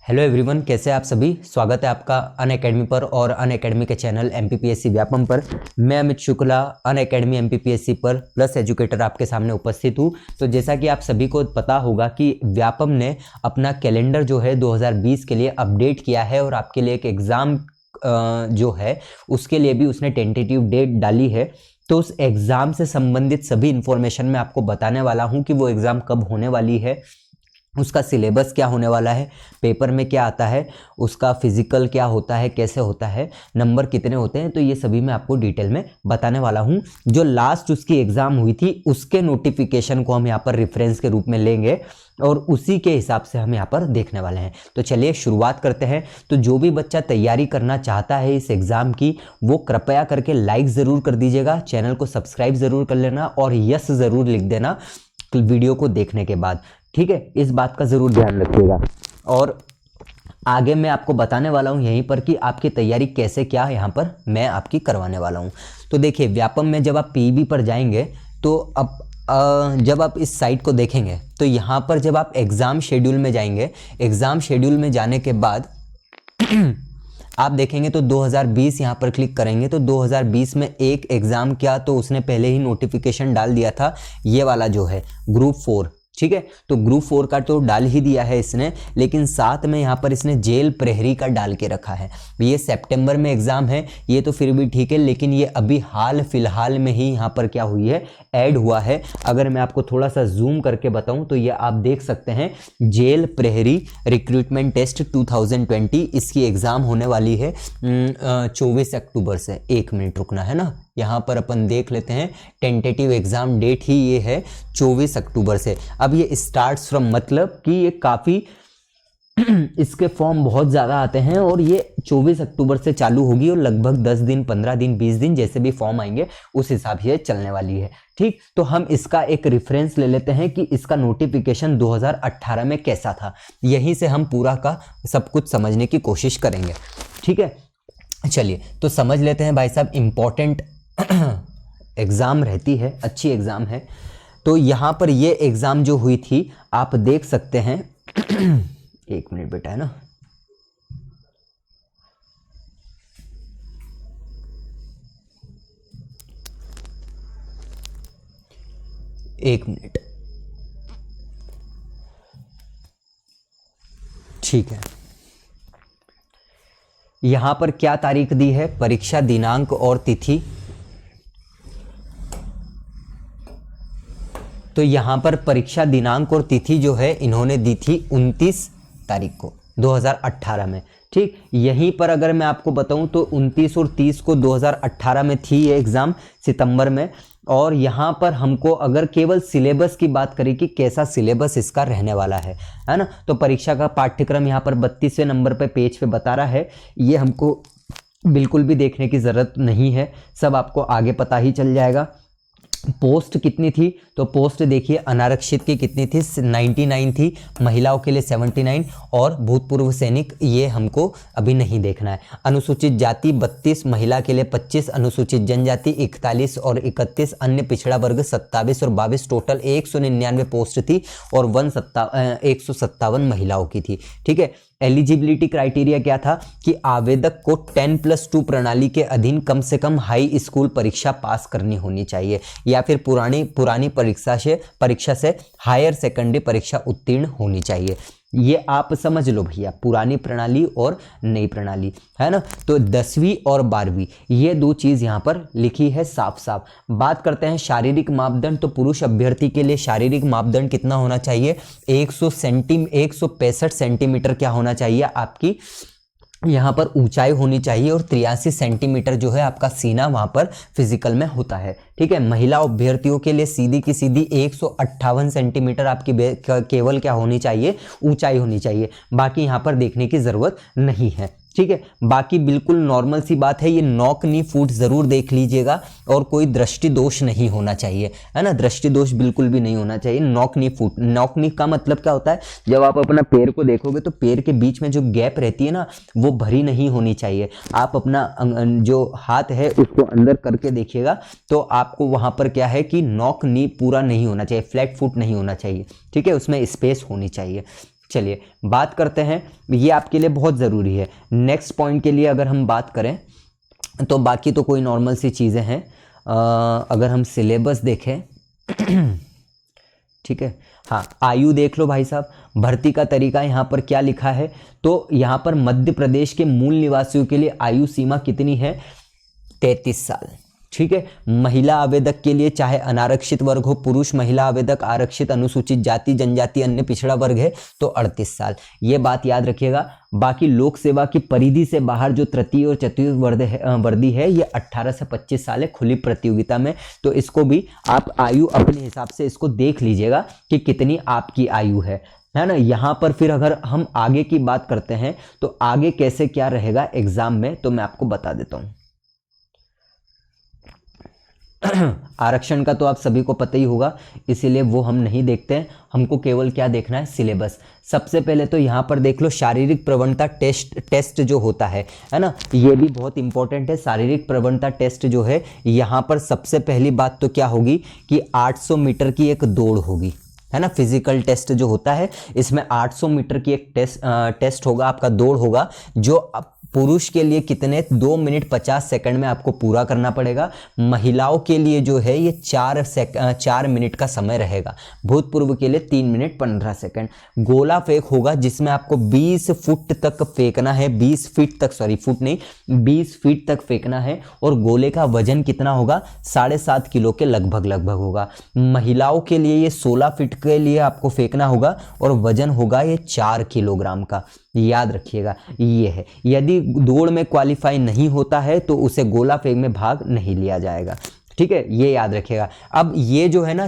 Hello everyone, कैसे आप सभी। स्वागत है आपका अनअकैडमी पर और अनअकैडमी के चैनल एमपीपीएससी व्यापम पर। मैं अमित शुक्ला अनअकैडमी एमपीपीएससी पर प्लस एजुकेटर आपके सामने उपस्थित हूँ। तो जैसा कि आप सभी को पता होगा कि व्यापम ने अपना कैलेंडर जो है 2020 के लिए अपडेट किया है और आपके लिए एक एग्ज़ाम जो है उसके लिए भी उसने टेंटेटिव डेट डाली है। तो उस एग्ज़ाम से संबंधित सभी इन्फॉर्मेशन मैं आपको बताने वाला हूँ कि वो एग्ज़ाम कब होने वाली है, उसका सिलेबस क्या होने वाला है, पेपर में क्या आता है, उसका फिजिकल क्या होता है, कैसे होता है, नंबर कितने होते हैं। तो ये सभी मैं आपको डिटेल में बताने वाला हूँ। जो लास्ट उसकी एग्ज़ाम हुई थी उसके नोटिफिकेशन को हम यहाँ पर रेफरेंस के रूप में लेंगे और उसी के हिसाब से हम यहाँ पर देखने वाले हैं। तो चलिए शुरुआत करते हैं। तो जो भी बच्चा तैयारी करना चाहता है इस एग्ज़ाम की, वो कृपया करके लाइक ज़रूर कर दीजिएगा, चैनल को सब्सक्राइब ज़रूर कर लेना और यस ज़रूर लिख देना वीडियो को देखने के बाद, ठीक है। इस बात का ज़रूर ध्यान रखिएगा। और आगे मैं आपको बताने वाला हूँ यहीं पर कि आपकी तैयारी कैसे क्या यहाँ पर मैं आपकी करवाने वाला हूँ। तो देखिए, व्यापम में जब आप पीईबी पर जाएंगे तो अब जब आप इस साइट को देखेंगे तो यहाँ पर जब आप एग्ज़ाम शेड्यूल में जाएंगे, एग्ज़ाम शेड्यूल में जाने के बाद आप देखेंगे तो 2020 यहाँ पर क्लिक करेंगे तो 2020 में एक एग्ज़ाम क्या, तो उसने पहले ही नोटिफिकेशन डाल दिया था, ये वाला जो है ग्रुप 4, ठीक है। तो ग्रुप 4 का तो डाल ही दिया है इसने, लेकिन साथ में यहाँ पर इसने जेल प्रहरी का डाल के रखा है। ये सितंबर में एग्ज़ाम है, ये तो फिर भी ठीक है, लेकिन ये अभी हाल फिलहाल में ही यहाँ पर क्या हुई है, ऐड हुआ है। अगर मैं आपको थोड़ा सा जूम करके बताऊँ तो ये आप देख सकते हैं, जेल प्रहरी रिक्रूटमेंट टेस्ट 2020, इसकी एग्ज़ाम होने वाली है 24 अक्टूबर से। 1 मिनट रुकना है ना, यहाँ पर अपन देख लेते हैं। टेंटेटिव एग्ज़ाम डेट ही ये है 24 अक्टूबर से। अब ये स्टार्ट्स फ्रॉम मतलब कि ये काफ़ी इसके फॉर्म बहुत ज़्यादा आते हैं और ये 24 अक्टूबर से चालू होगी और लगभग 10 दिन 15 दिन 20 दिन जैसे भी फॉर्म आएंगे उस हिसाब से चलने वाली है, ठीक। तो हम इसका एक रेफरेंस ले लेते हैं कि इसका नोटिफिकेशन 2018 में कैसा था। यहीं से हम पूरा का सब कुछ समझने की कोशिश करेंगे, ठीक है। चलिए तो समझ लेते हैं भाई साहब, इम्पॉर्टेंट एग्ज़ाम रहती है, अच्छी एग्ज़ाम है। तो यहाँ पर ये एग्ज़ाम जो हुई थी आप देख सकते हैं 1 मिनट बेटा, है ना। एक मिनट, ठीक है। यहां पर क्या तारीख दी है, परीक्षा दिनांक और तिथि। तो यहां पर परीक्षा दिनांक और तिथि जो है इन्होंने दी थी 29 तारीख को 2018 में, ठीक। यहीं पर अगर मैं आपको बताऊं तो 29 और 30 को 2018 में थी ये एग्ज़ाम, सितंबर में। और यहाँ पर हमको अगर केवल सिलेबस की बात करें कि कैसा सिलेबस इसका रहने वाला है ना, तो परीक्षा का पाठ्यक्रम यहाँ पर 32वें नंबर पे पेज पे बता रहा है। ये हमको बिल्कुल भी देखने की ज़रूरत नहीं है, सब आपको आगे पता ही चल जाएगा। पोस्ट कितनी थी, तो पोस्ट देखिए अनारक्षित की कितनी थी, 99 थी, महिलाओं के लिए 79 और भूतपूर्व सैनिक ये हमको अभी नहीं देखना है। अनुसूचित जाति 32, महिला के लिए 25, अनुसूचित जनजाति 41 और 31, अन्य पिछड़ा वर्ग 27 और 22, टोटल 199 पोस्ट थी और 157 महिलाओं की थी, ठीक है। एलिजिबिलिटी क्राइटेरिया क्या था कि आवेदक को 10+2 प्रणाली के अधीन कम से कम हाई स्कूल परीक्षा पास करनी होनी चाहिए या फिर पुरानी परीक्षा से हायर सेकेंडरी परीक्षा उत्तीर्ण होनी चाहिए। ये आप समझ लो भैया, पुरानी प्रणाली और नई प्रणाली, है ना। तो 10वीं और 12वीं ये दो चीज़ यहाँ पर लिखी है साफ साफ। बात करते हैं शारीरिक मापदंड, तो पुरुष अभ्यर्थी के लिए शारीरिक मापदंड कितना होना चाहिए, 165 सेंटीमीटर क्या होना चाहिए, आपकी यहाँ पर ऊंचाई होनी चाहिए और 83 सेंटीमीटर जो है आपका सीना वहाँ पर फिजिकल में होता है, ठीक है। महिला अभ्यर्थियों के लिए सीधी की सीधी 158 सेंटीमीटर आपकी केवल क्या होनी चाहिए, ऊंचाई होनी चाहिए। बाकी यहाँ पर देखने की ज़रूरत नहीं है, ठीक है। बाकी बिल्कुल नॉर्मल सी बात है, ये नॉक नी फूट ज़रूर देख लीजिएगा और कोई दृष्टि दोष नहीं होना चाहिए, है ना। दृष्टि दोष बिल्कुल भी नहीं होना चाहिए। नॉक नी फूट, नॉक नी का मतलब क्या होता है, जब आप अपना पैर को देखोगे तो पैर के बीच में जो गैप रहती है ना वो भरी नहीं होनी चाहिए। आप अपना जो हाथ है उसको अंदर करके देखिएगा तो आपको वहाँ पर क्या है कि नॉक नी पूरा नहीं होना चाहिए, फ्लैट फुट नहीं होना चाहिए, ठीक है, उसमें स्पेस होनी चाहिए। चलिए बात करते हैं, ये आपके लिए बहुत ज़रूरी है। नेक्स्ट पॉइंट के लिए अगर हम बात करें तो बाकी तो कोई नॉर्मल सी चीज़ें हैं। अगर हम सिलेबस देखें ठीक है, हाँ आयु देख लो भाई साहब, भर्ती का तरीका यहाँ पर क्या लिखा है, तो यहाँ पर मध्य प्रदेश के मूल निवासियों के लिए आयु सीमा कितनी है, 33 साल। ठीक है, महिला आवेदक के लिए चाहे अनारक्षित वर्ग हो, पुरुष महिला आवेदक आरक्षित अनुसूचित जाति जनजाति अन्य पिछड़ा वर्ग है तो 38 साल, ये बात याद रखिएगा। बाकी लोक सेवा की परिधि से बाहर जो तृतीय और चतुर्थ वर्दी है ये 18 से 25 साल है खुली प्रतियोगिता में, तो इसको भी आप आयु अपने हिसाब से इसको देख लीजिएगा कि कितनी आपकी आयु है ना। यहाँ पर फिर अगर हम आगे की बात करते हैं तो आगे कैसे क्या रहेगा एग्जाम में, तो मैं आपको बता देता हूँ। आरक्षण का तो आप सभी को पता ही होगा, इसीलिए वो हम नहीं देखते हैं, हमको केवल क्या देखना है, सिलेबस। सबसे पहले तो यहाँ पर देख लो शारीरिक प्रवणता टेस्ट जो होता है ना, ये भी बहुत इंपॉर्टेंट है। शारीरिक प्रवणता टेस्ट जो है, यहाँ पर सबसे पहली बात तो क्या होगी कि 800 मीटर की एक दौड़ होगी, है ना। फिजिकल टेस्ट जो होता है इसमें 800 मीटर की एक टेस्ट होगा, आपका दौड़ होगा, जो पुरुष के लिए कितने 2 मिनट 50 सेकंड में आपको पूरा करना पड़ेगा। महिलाओं के लिए जो है ये 4 मिनट का समय रहेगा, भूतपूर्व के लिए 3 मिनट 15 सेकंड। गोला फेंक होगा जिसमें आपको 20 फुट तक फेंकना है, 20 फीट तक, सॉरी फुट नहीं, 20 फीट तक फेंकना है, और गोले का वजन कितना होगा, 7.5 किलो के लगभग होगा। महिलाओं के लिए ये 16 फीट के लिए आपको फेंकना होगा और वजन होगा ये 4 किलोग्राम का, याद रखिएगा ये है। यदि दौड़ में क्वालिफाई नहीं होता है तो उसे गोला फेंक में भाग नहीं लिया जाएगा, ठीक है, ये याद रखिएगा। अब ये जो है ना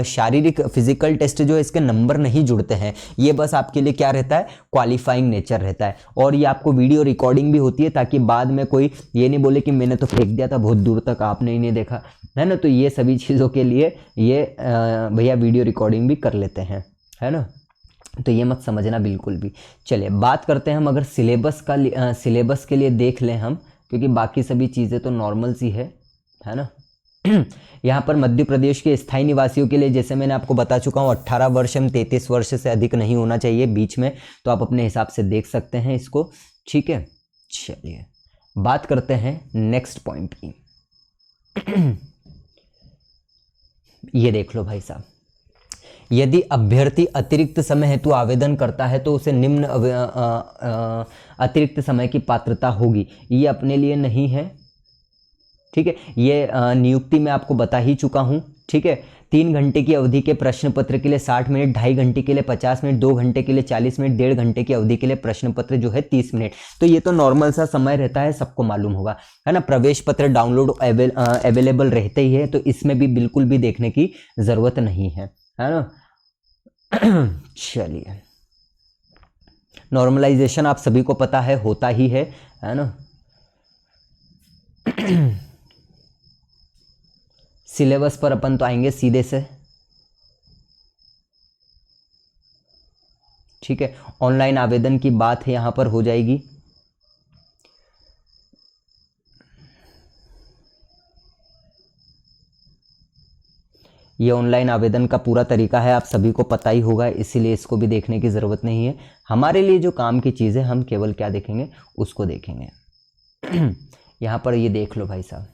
शारीरिक फिजिकल टेस्ट जो है इसके नंबर नहीं जुड़ते हैं, ये बस आपके लिए क्या रहता है, क्वालिफाइंग नेचर रहता है, और ये आपको वीडियो रिकॉर्डिंग भी होती है ताकि बाद में कोई ये नहीं बोले कि मैंने तो फेंक दिया था बहुत दूर तक, आपने ही नहीं देखा, है ना। तो ये सभी चीज़ों के लिए ये भैया वीडियो रिकॉर्डिंग भी कर लेते हैं, है ना, तो ये मत समझना बिल्कुल भी। चलिए बात करते हैं हम, अगर सिलेबस के लिए देख लें हम, क्योंकि बाकी सभी चीज़ें तो नॉर्मल सी है ना। यहाँ पर मध्य प्रदेश के स्थायी निवासियों के लिए जैसे मैंने आपको बता चुका हूँ 18 वर्ष एवं 33 वर्ष से अधिक नहीं होना चाहिए बीच में, तो आप अपने हिसाब से देख सकते हैं इसको, ठीक है। चलिए बात करते हैं नेक्स्ट पॉइंट की। ये देख लो भाई साहब, यदि अभ्यर्थी अतिरिक्त समय हेतु आवेदन करता है तो उसे निम्न अतिरिक्त समय की पात्रता होगी, ये अपने लिए नहीं है, ठीक है। ये नियुक्ति में आपको बता ही चुका हूँ, ठीक है। 3 घंटे की अवधि के प्रश्न पत्र के लिए 60 मिनट, 2.5 घंटे के लिए 50 मिनट, 2 घंटे के लिए 40 मिनट, 1.5 घंटे की अवधि के लिए प्रश्न पत्र जो है 30 मिनट, तो ये तो नॉर्मल सा समय रहता है, सबको मालूम होगा, है ना। प्रवेश पत्र डाउनलोड अवेलेबल रहते ही है, तो इसमें भी बिल्कुल भी देखने की जरूरत नहीं है ना। चलिए नॉर्मलाइजेशन आप सभी को पता है होता ही है ना। सिलेबस पर अपन तो आएंगे सीधे से, ठीक है। ऑनलाइन आवेदन की बात है यहां पर हो जाएगी। ये ऑनलाइन आवेदन का पूरा तरीका है, आप सभी को पता ही होगा, इसीलिए इसको भी देखने की ज़रूरत नहीं है। हमारे लिए जो काम की चीज़ है हम केवल क्या देखेंगे, उसको देखेंगे। यहाँ पर ये देख लो भाई साहब,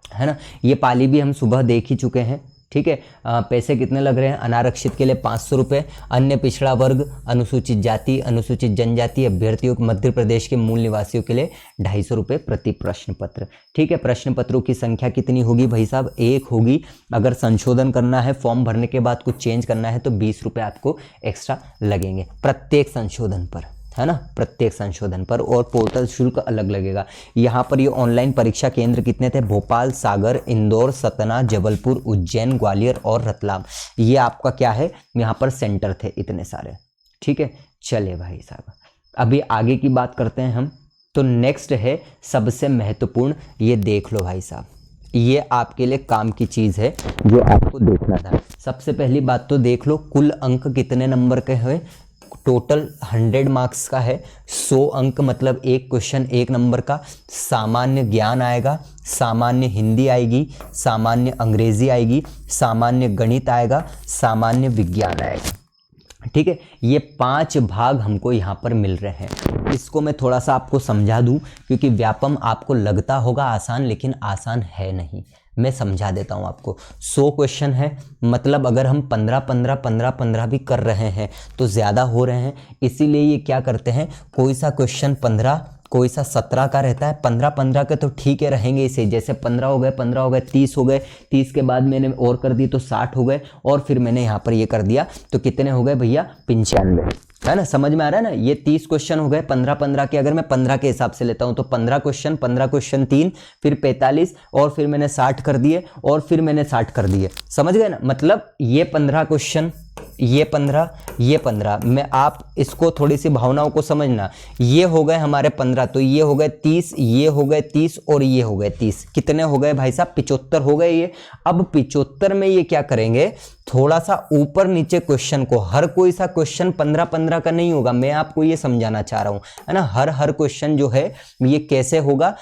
है ना, ये पाली भी हम सुबह देख ही चुके हैं, ठीक है। पैसे कितने लग रहे हैं, अनारक्षित के लिए 500 रुपये, अन्य पिछड़ा वर्ग, अनुसूचित जाति, अनुसूचित जनजाति अभ्यर्थियों मध्य प्रदेश के मूल निवासियों के लिए 250 रुपये प्रति प्रश्न पत्र, ठीक है। प्रश्न पत्रों की संख्या कितनी होगी भाई साहब, 1 होगी। अगर संशोधन करना है, फॉर्म भरने के बाद कुछ चेंज करना है तो 20 रुपये आपको एक्स्ट्रा लगेंगे प्रत्येक संशोधन पर, है ना, प्रत्येक संशोधन पर, और पोर्टल शुल्क अलग लगेगा। यहाँ पर ये ऑनलाइन परीक्षा केंद्र कितने थे, भोपाल, सागर, इंदौर, सतना, जबलपुर, उज्जैन, ग्वालियर और रतलाम, ये आपका क्या है, यहाँ पर सेंटर थे इतने सारे, ठीक है। चले भाई साहब अभी आगे की बात करते हैं हम, तो नेक्स्ट है सबसे महत्वपूर्ण, ये देख लो भाई साहब, ये आपके लिए काम की चीज़ है जो आपको देखना था। सबसे पहली बात तो देख लो, कुल अंक कितने नंबर के हैं, टोटल 100 मार्क्स का है, 100 अंक मतलब एक क्वेश्चन 1 नंबर का। सामान्य ज्ञान आएगा, सामान्य हिंदी आएगी, सामान्य अंग्रेजी आएगी, सामान्य गणित आएगा, सामान्य विज्ञान आएगा, ठीक है, ये 5 भाग हमको यहाँ पर मिल रहे हैं। इसको मैं थोड़ा सा आपको समझा दूँ, क्योंकि व्यापम आपको लगता होगा आसान, लेकिन आसान है नहीं। मैं समझा देता हूँ आपको। 100 क्वेश्चन है, मतलब अगर हम 15 भी कर रहे हैं तो ज़्यादा हो रहे हैं। इसीलिए ये क्या करते हैं, कोई सा क्वेश्चन 15, कोई सा 17 का रहता है। 15 के तो ठीक है रहेंगे इसे, जैसे 15 हो गए, 30 हो गए, 30 के बाद मैंने और कर दी तो 60 हो गए, और फिर मैंने यहाँ पर ये कर दिया तो कितने हो गए भैया, 95, है ना। समझ में आ रहा है ना। ये 30 क्वेश्चन हो गए 15 के। अगर मैं 15 के हिसाब से लेता हूं तो 15 क्वेश्चन 3, फिर 45, और फिर मैंने 60 कर दिए, और फिर मैंने 60 कर दिए। समझ गए ना। मतलब ये 15 क्वेश्चन, ये 15, ये 15। मैं आप इसको थोड़ी सी भावनाओं को समझना। ये हो गए हमारे 15, तो ये हो गए 30, ये हो गए 30, और ये हो गए 30। कितने हो गए भाई साहब, 75 हो गए ये। अब 75 में ये क्या करेंगे, थोड़ा सा ऊपर नीचे क्वेश्चन को, हर कोई सा क्वेश्चन 15 का नहीं होगा। मैं आपको ये समझाना चाह रहा हूं, है ना। हर क्वेश्चन जो है ये कैसे होगा,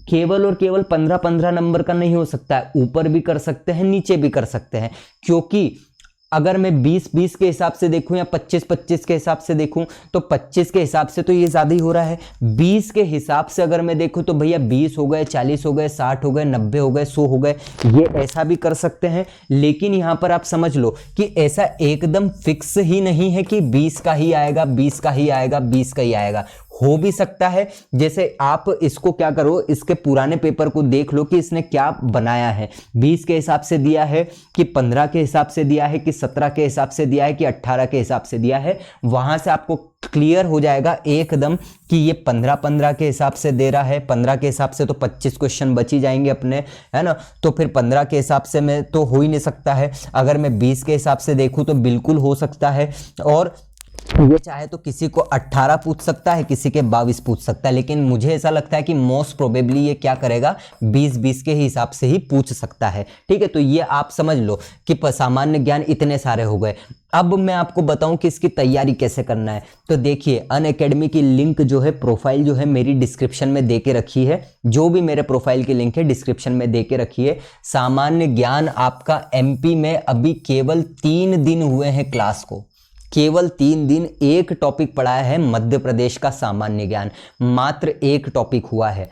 केवल और केवल 15 नंबर का नहीं हो सकता है। ऊपर भी कर सकते हैं, नीचे भी कर सकते हैं। क्योंकि अगर मैं 20 के हिसाब से देखूं या 25 के हिसाब से देखूं, तो 25 के हिसाब से तो ये ज़्यादा ही हो रहा है। 20 के हिसाब से अगर मैं देखूं तो भैया 20 हो गए, 40 हो गए, 60 हो गए, 90 हो गए, 100 हो गए। ये ऐसा भी कर सकते हैं। लेकिन यहाँ पर आप समझ लो कि ऐसा एकदम फिक्स ही नहीं है कि 20 का ही आएगा, 20 का ही आएगा, 20 का ही आएगा। हो भी सकता है। जैसे आप इसको क्या करो, इसके पुराने पेपर को देख लो कि इसने क्या बनाया है। 20 के हिसाब से दिया है कि 15 के हिसाब से दिया है कि 17 के हिसाब से दिया है कि 18 के हिसाब से दिया है। वहां से आपको क्लियर हो जाएगा एकदम कि ये 15 के हिसाब से दे रहा है। 15 के हिसाब से तो 25 क्वेश्चन बच ही जाएंगे अपने, है ना। तो फिर 15 के हिसाब से मैं तो हो ही नहीं सकता है। अगर मैं 20 के हिसाब से देखूं तो बिल्कुल हो सकता है। और ये चाहे तो किसी को 18 पूछ सकता है, किसी के 22 पूछ सकता है। लेकिन मुझे ऐसा लगता है कि मोस्ट प्रोबेबली ये क्या करेगा, 20 के हिसाब से ही पूछ सकता है। ठीक है, तो ये आप समझ लो कि सामान्य ज्ञान इतने सारे हो गए। अब मैं आपको बताऊं कि इसकी तैयारी कैसे करना है। तो देखिए, अनअकैडमी की लिंक जो है, प्रोफाइल जो है मेरी डिस्क्रिप्शन में दे के रखी है। जो भी मेरे प्रोफाइल की लिंक है डिस्क्रिप्शन में दे के रखी है। सामान्य ज्ञान आपका एमपी में अभी केवल 3 दिन हुए हैं क्लास को, केवल 3 दिन। एक टॉपिक पढ़ाया है मध्य प्रदेश का सामान्य ज्ञान, मात्र एक टॉपिक हुआ है।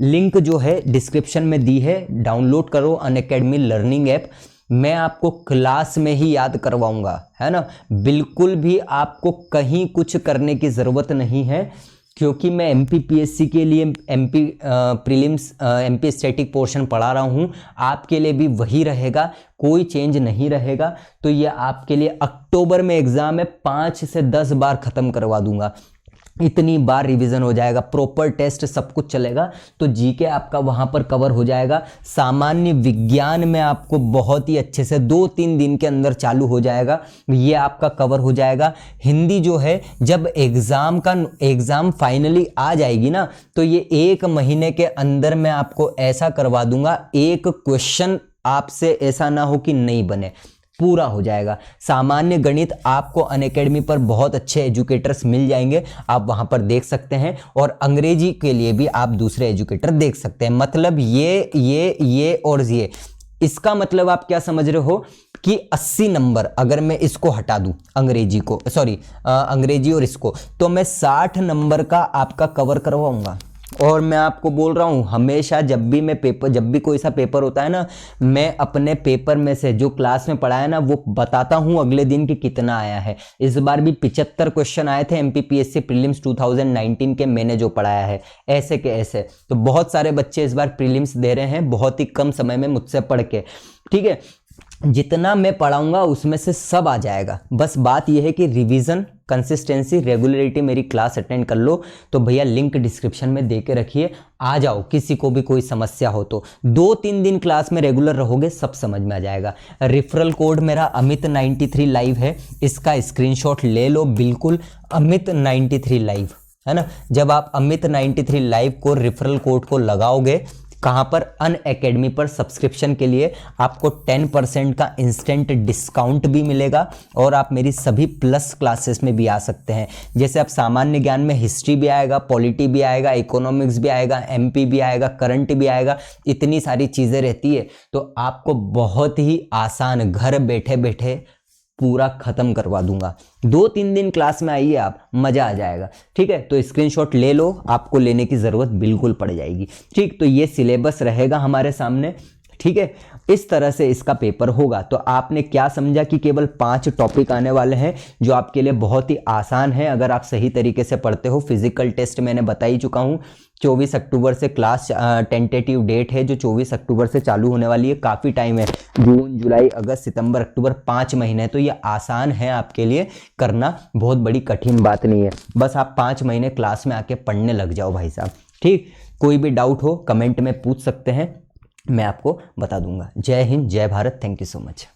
लिंक जो है डिस्क्रिप्शन में दी है, डाउनलोड करो अनअकैडमी लर्निंग ऐप। मैं आपको क्लास में ही याद करवाऊंगा, है ना। बिल्कुल भी आपको कहीं कुछ करने की ज़रूरत नहीं है, क्योंकि मैं एमपीपीएससी के लिए MP prelims MP static portion पढ़ा रहा हूँ। आपके लिए भी वही रहेगा, कोई चेंज नहीं रहेगा। तो ये आपके लिए अक्टूबर में एग्जाम है, 5 से 10 बार खत्म करवा दूंगा। इतनी बार रिवीजन हो जाएगा, प्रॉपर टेस्ट सब कुछ चलेगा। तो जीके आपका वहां पर कवर हो जाएगा। सामान्य विज्ञान में आपको बहुत ही अच्छे से 2-3 दिन के अंदर चालू हो जाएगा, ये आपका कवर हो जाएगा। हिंदी जो है, जब एग्जाम फाइनली आ जाएगी ना, तो ये 1 महीने के अंदर मैं आपको ऐसा करवा दूंगा, एक क्वेश्चन आपसे ऐसा ना हो कि नहीं बने, पूरा हो जाएगा। सामान्य गणित आपको अनअकैडमी पर बहुत अच्छे एजुकेटर्स मिल जाएंगे, आप वहां पर देख सकते हैं। और अंग्रेजी के लिए भी आप दूसरे एजुकेटर देख सकते हैं। मतलब ये और ये, इसका मतलब आप क्या समझ रहे हो कि 80 नंबर अगर मैं इसको हटा दूं, अंग्रेजी को, अंग्रेजी और इसको, तो मैं 60 नंबर का आपका कवर करवाऊंगा। और मैं आपको बोल रहा हूँ, हमेशा जब भी कोई सा पेपर होता है ना, मैं अपने पेपर में से जो क्लास में पढ़ाया ना, वो बताता हूँ अगले दिन कि कितना आया है। इस बार भी 75 क्वेश्चन आए थे एमपीपीएससी प्रीलिम्स 2019 के, मैंने जो पढ़ाया है ऐसे के ऐसे। तो बहुत सारे बच्चे इस बार प्रीलिम्स दे रहे हैं, बहुत ही कम समय में मुझसे पढ़ के। ठीक है, जितना मैं पढ़ाऊंगा उसमें से सब आ जाएगा। बस बात यह है कि रिवीजन, कंसिस्टेंसी, रेगुलरिटी मेरी क्लास अटेंड कर लो। तो भैया लिंक डिस्क्रिप्शन में दे के रखिए, आ जाओ। किसी को भी कोई समस्या हो तो 2-3 दिन क्लास में रेगुलर रहोगे, सब समझ में आ जाएगा। रेफरल कोड मेरा अमित 93 लाइव है, इसका स्क्रीनशॉट ले लो। बिल्कुल अमित 93 लाइव, है ना। जब आप अमित 93 लाइव को रेफरल कोड को लगाओगे, कहाँ पर, अनअकैडमी पर सब्सक्रिप्शन के लिए आपको 10% का इंस्टेंट डिस्काउंट भी मिलेगा। और आप मेरी सभी प्लस क्लासेस में भी आ सकते हैं। जैसे आप सामान्य ज्ञान में हिस्ट्री भी आएगा, पॉलिटी भी आएगा, इकोनॉमिक्स भी आएगा, एमपी भी आएगा, करंट भी आएगा, इतनी सारी चीज़ें रहती है। तो आपको बहुत ही आसान घर बैठे बैठे पूरा ख़त्म करवा दूंगा। 2-3 दिन क्लास में आइए आप, मज़ा आ जाएगा। ठीक है, तो स्क्रीनशॉट ले लो, आपको लेने की ज़रूरत बिल्कुल पड़ जाएगी। ठीक, तो ये सिलेबस रहेगा हमारे सामने। ठीक है, इस तरह से इसका पेपर होगा। तो आपने क्या समझा कि केवल 5 टॉपिक आने वाले हैं जो आपके लिए बहुत ही आसान है अगर आप सही तरीके से पढ़ते हो। फिजिकल टेस्ट मैंने बता ही चुका हूँ, 24 अक्टूबर से क्लास टेंटेटिव डेट है जो 24 अक्टूबर से चालू होने वाली है। काफ़ी टाइम है, जून जुलाई अगस्त सितंबर अक्टूबर, 5 महीने है। तो ये आसान है आपके लिए करना, बहुत बड़ी कठिन बात नहीं है। बस आप 5 महीने क्लास में आके पढ़ने लग जाओ भाई साहब। ठीक, कोई भी डाउट हो कमेंट में पूछ सकते हैं, मैं आपको बता दूंगा। जय हिंद, जय Bharat, thank you so much.